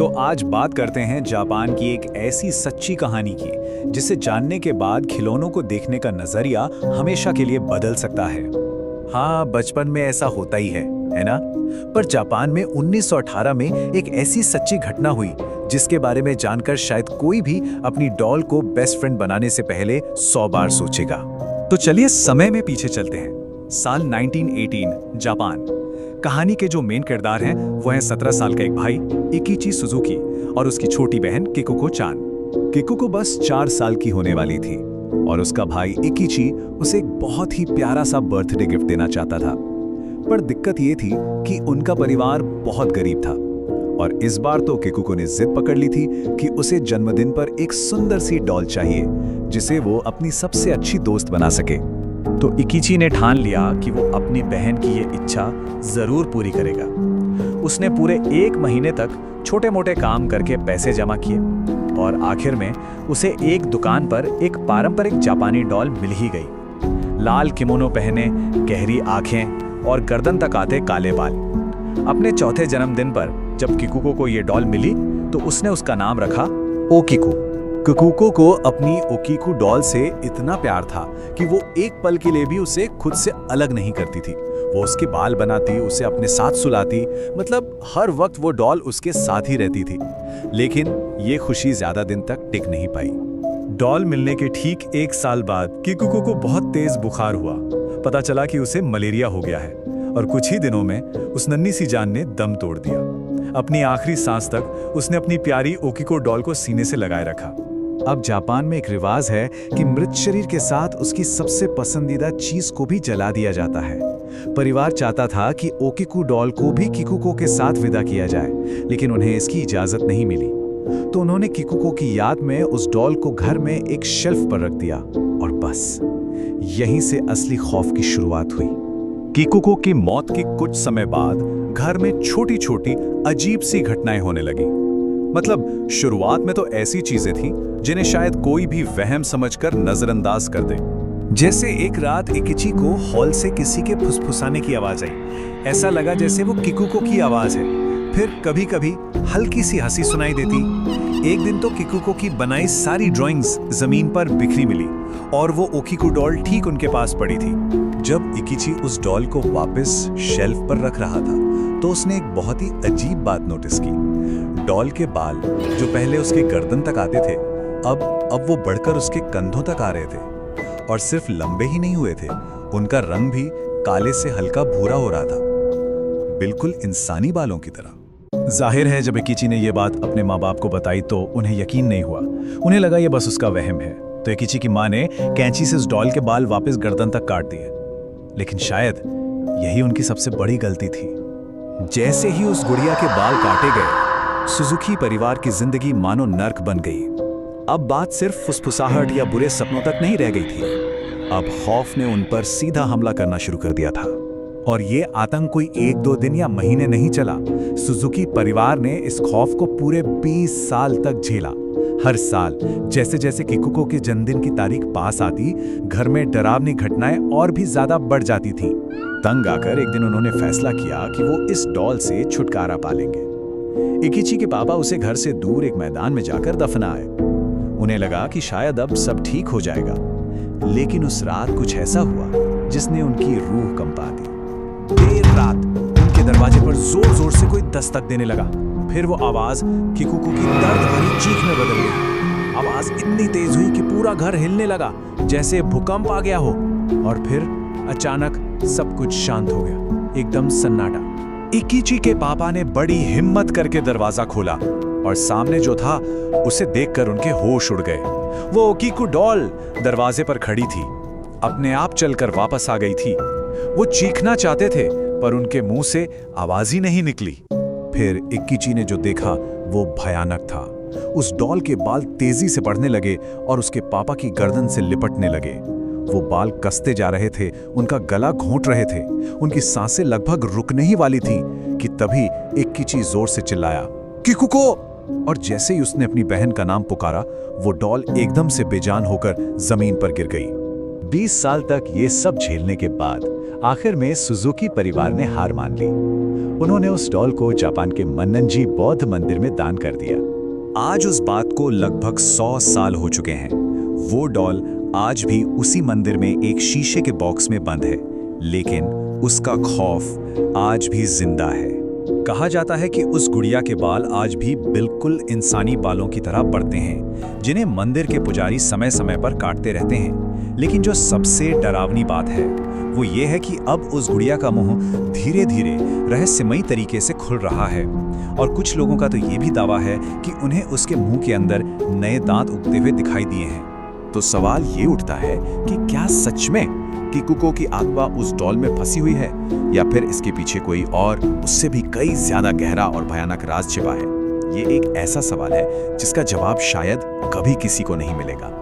तो आज बात करते हैं जापान की एक ऐसी सच्ची कहानी की जिसे जानने के बाद खिलौनों को देखने का नजरिया हमेशा के लिए बदल सकता है। हाँ, बचपन में ऐसा होता ही है ना? पर जापान में 1918 में एक ऐसी सच्ची घटना हुई जिसके बारे में जानकर शायद कोई भी अपनी डॉल को बेस्ट फ्रेंड बनाने से पहले 100 बार सोचेगा। तो चलिए समय में पीछे चलते हैं। साल 1918, जापान। कहानी के जो मेन किरदार हैं वो हैं 17 साल का एक भाई इकीची सुजुकी और उसकी छोटी बहन किकुको चान। किकुको बस 4 साल की होने वाली थी और उसका भाई इकीची उसे एक बहुत ही प्यारा सा बर्थडे गिफ्ट देना चाहता था। पर दिक्कत ये थी कि उनका परिवार बहुत गरीब था और इस बार तो किकुको ने जिद पकड़ ली थी कि उसे जन्मदिन पर एक सुंदर सी डॉल चाहिए जिसे वो अपनी सबसे अच्छी दोस्त बना सके। तो इकीची ने ठान लिया कि वो अपनी बहन की ये इच्छा जरूर पूरी करेगा। उसने पूरे 1 महीने तक छोटे मोटे काम करके पैसे जमा किए और आखिर में उसे एक दुकान पर एक पारंपरिक जापानी डॉल मिल ही गई। लाल किमोनो पहने, गहरी आंखें और गर्दन तक आते काले बाल। अपने चौथे जन्मदिन पर जब किकुको को ये डॉल मिली तो उसने उसका नाम रखा ओकिकू। किकुको को अपनी ओकिकू डॉल से इतना प्यार था कि वो एक पल के लिए भी उसे खुद से अलग नहीं करती थी। वो उसके बाल बनाती, उसे अपने साथ सुलाती, मतलब हर वक्त वो डॉल उसके साथ ही रहती थी। लेकिन ये खुशी ज्यादा दिन तक टिक नहीं पाई। डॉल मिलने के ठीक 1 साल बाद किकुको को बहुत तेज बुखार हुआ। पता चला कि उसे मलेरिया हो गया है और कुछ ही दिनों में उस नन्ही सी जान ने दम तोड़ दिया। अपनी आखिरी सांस तक उसने अपनी प्यारी ओकिको डॉल को सीने से लगाए रखा। अब जापान में एक रिवाज है कि मृत शरीर के साथ उसकी सबसे पसंदीदा चीज को भी जला दिया जाता है। परिवार चाहता था कि ओकिकू डॉल को भी किकुको के साथ विदा किया जाए, लेकिन उन्हें इसकी इजाजत नहीं मिली। तो उन्होंने किकुको की याद में उस डॉल को घर में एक शेल्फ पर रख दिया और बस यहीं से असली खौफ की शुरुआत हुई। किकुको की मौत के कुछ समय बाद घर में छोटी छोटी अजीब सी घटनाएं होने लगी। मतलब शुरुआत में तो ऐसी चीजें थीं जिन्हें शायद कोई भी वहम समझकर नजरअंदाज कर दे। जैसे एक रात इकिची को हॉल से किसी के फुसफुसाने की आवाज आई। ऐसा लगा जैसे वो किकुको की आवाज है। फिर कभी कभी हल्की सी हंसी सुनाई देती। एक दिन तो किकुको की बनाई सारी ड्राइंग्स जमीन पर बिखरी मिली और वो ओकिकू डॉल ठीक उनके पास पड़ी थी। जब इकिची उस डॉल को वापस शेल्फ पर रख रहा था तो उसने एक बहुत ही अजीब बात नोटिस की। डॉल के बाल जो पहले उसके गर्दन तक आते थे अब वो बढ़कर उसके कंधों तक आ रहे थे और सिर्फ लंबे ही नहीं हुए थे, उनका रंग भी काले से हल्का भूरा हो रहा था, बिल्कुल इंसानी बालों की तरह। जाहिर है जब इकिची ने यह बात अपने माँ बाप को बताई तो उन्हें यकीन नहीं हुआ। उन्हें लगा यह बस उसका वहम है। तो इकिची की माँ ने कैंची से उस डॉल के बाल वापस गर्दन तक काट दिए। लेकिन शायद यही उनकी सबसे बड़ी गलती थी। जैसे ही उस गुड़िया के बाल काटे गए, सुजुकी परिवार की जिंदगी मानो नर्क बन गई। अब बात सिर्फ फुसफुसाहट या बुरे सपनों तक नहीं रह गई थी। अब खौफ ने उन पर सीधा हमला करना शुरू कर दिया था और ये आतंक कोई 1-2 दिन या महीने नहीं चला। सुजुकी परिवार ने इस खौफ को पूरे 20 साल तक झेला। हर साल जैसे जैसे किकुको के जन्मदिन की तारीख पास आती, घर में डरावनी घटनाएं और भी ज्यादा बढ़ जाती थीं। तंग आकर एक दिन उन्होंने फैसला किया कि वो इस डॉल से छुटकारा पालेंगे। इकिची के पापा उसे घर से दूर एक मैदान में जाकर दफनाए। उन्हें लगा कि शायद अब सब ठीक हो जाएगा, लेकिन उस रात कुछ ऐसा हुआ जिसने उनकी रूह कंपा दी। देर रात उनके दरवाजे पर जोर जोर से कोई दस्तक देने लगा। फिर वो आवाज किकुको की दर्द भरी चीख में बदल गई। आवाज इतनी तेज हुई कि पूरा घर हिलने लगा जैसे भूकंप आ गया हो। और फिर अचानक सब कुछ शांत हो गया, एकदम सन्नाटा। इकिची के पापा ने बड़ी हिम्मत करके दरवाजा खोला और सामने जो था उसे देखकर उनके होश उड़ गए। वो ओकिकू डॉल दरवाजे पर खड़ी थी, अपने आप चलकर वापस आ गई थी। वो चीखना चाहते थे पर उनके मुंह से आवाज ही नहीं निकली। फिर इकिची ने जो देखा वो भयानक था। उस डॉल के बाल तेजी से बढ़ने लगे और उसके पापा की गर्दन से लिपटने लगे। वो बाल कसते जा रहे थे, उनका गला घोंट रहे थे, उनकी सांसें लगभग रुकने ही वाली थीं कि तभी इकिची जोर से चिल्लाया, किकुको! और जैसे ही उसने अपनी बहन का नाम पुकारा, वो डॉल एकदम से बेजान होकर जमीन पर गिर गई। 20 साल तक ये सब झेलने के बाद आखिर में सुजुकी परिवार ने हार मान ली उन्होंने उस डॉल को जापान के मन्नंजी बौद्ध मंदिर में दान कर दिया। आज उस बात को लगभग 100 साल हो चुके हैं। वो डॉल आज भी उसी मंदिर में एक शीशे के बॉक्स में बंद है, लेकिन उसका खौफ आज भी जिंदा है। कहा जाता है कि उस गुड़िया के बाल आज भी बिल्कुल इंसानी बालों की तरह बढ़ते हैं, जिन्हें मंदिर के पुजारी समय समय पर काटते रहते हैं। लेकिन जो सबसे डरावनी बात है वो ये है कि अब उस गुड़िया का मुंह धीरे धीरे रहस्यमयी तरीके से खुल रहा है, और कुछ लोगों का तो ये भी दावा है कि उन्हें उसके मुंह के अंदर नए दांत उगते हुए दिखाई दिए हैं। तो सवाल ये उठता है कि क्या सच में किकुको की आत्मा उस डॉल में फंसी हुई है, या फिर इसके पीछे कोई और उससे भी कई ज्यादा गहरा और भयानक राज छिपा है। ये एक ऐसा सवाल है जिसका जवाब शायद कभी किसी को नहीं मिलेगा।